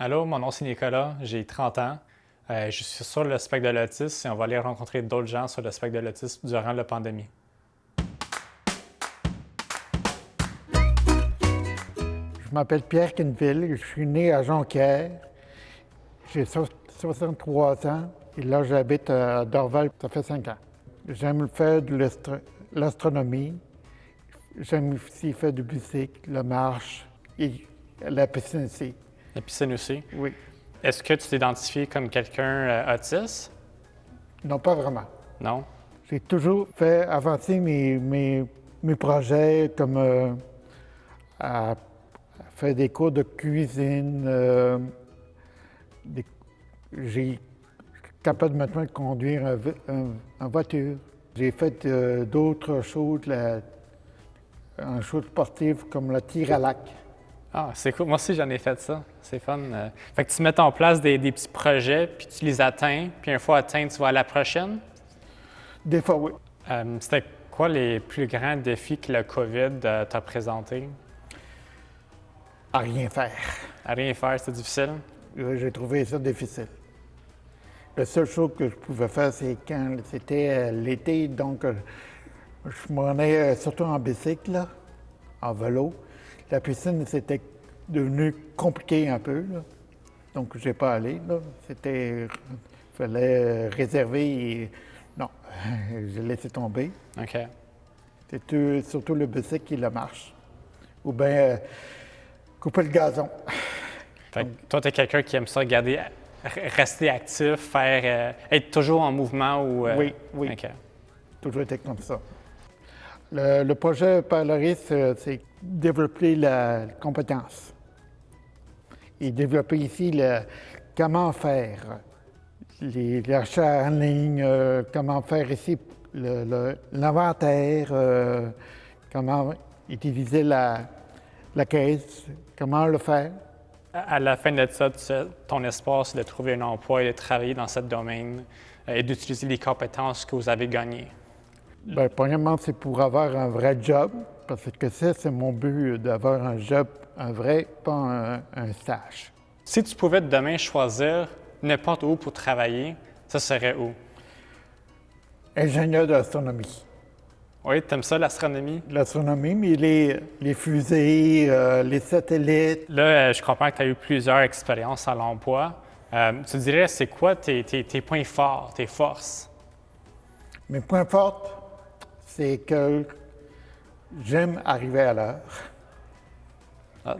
Allô, mon nom c'est Nicolas, j'ai 30 ans. Je suis sur le spectre de l'autisme et on va aller rencontrer d'autres gens sur le spectre de l'autisme durant la pandémie. Je m'appelle Pierre Quenneville, je suis né à Jonquière. J'ai 63 ans et là j'habite à Dorval, ça fait 5 ans. J'aime faire de l'astronomie, j'aime aussi faire du bicycle, la marche et la piscine aussi. La piscine aussi. Oui, Est-ce que tu t'identifies comme quelqu'un autiste? non pas vraiment. Non? J'ai toujours fait avancer mes projets comme à faire des cours de cuisine. J'ai capable maintenant de conduire en voiture. J'ai fait d'autres choses, un show sportif comme le tir à lac. Ah, c'est cool. Moi aussi, j'en ai fait ça. C'est fun. Fait que tu mets en place des petits projets, puis tu les atteins, puis une fois atteint, tu vas à la prochaine. Des fois, oui. C'était quoi les plus grands défis que le COVID t'a présenté? À rien faire. À rien faire, c'était difficile? J'ai trouvé ça difficile. La seule chose que je pouvais faire, c'est quand c'était l'été, donc je m'en allais surtout en bicycle, là, en vélo. La piscine, c'était devenu compliqué un peu, là. Donc je n'ai pas allé, là. Il fallait réserver et non, j'ai laissé tomber. OK. C'était surtout le bicycle et la marche. Ou bien couper le gazon. Fait que toi, tu es quelqu'un qui aime ça, rester actif, être toujours en mouvement ou. Oui, oui. OK. Toujours été comme ça. Le projet Polaris, c'est développer la compétence. Et développer ici comment faire l'achat en ligne, comment faire ici l'inventaire, comment utiliser la caisse, comment le faire. À la fin de ça, ton espoir, c'est de trouver un emploi et de travailler dans ce domaine et d'utiliser les compétences que vous avez gagnées. Bien, premièrement, c'est pour avoir un vrai job, parce que ça, c'est mon but, d'avoir un job, un vrai, pas un stage. Si tu pouvais demain choisir n'importe où pour travailler, ça serait où? Ingénieur d'astronomie. Oui, tu aimes ça, l'astronomie? L'astronomie, mais les fusées, les satellites. Là, je comprends que tu as eu plusieurs expériences à l'emploi. Tu dirais, c'est quoi tes points forts, tes forces? Mes points forts, c'est que j'aime arriver à l'heure. Ah,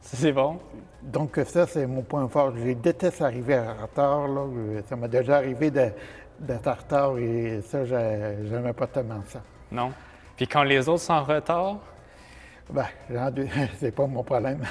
c'est bon. Donc ça, c'est mon point fort. Je déteste arriver en retard, là. Ça m'est déjà arrivé d'être en retard et ça, j'aimais pas tellement ça. Non? Puis quand les autres sont en retard? Ben, c'est pas mon problème.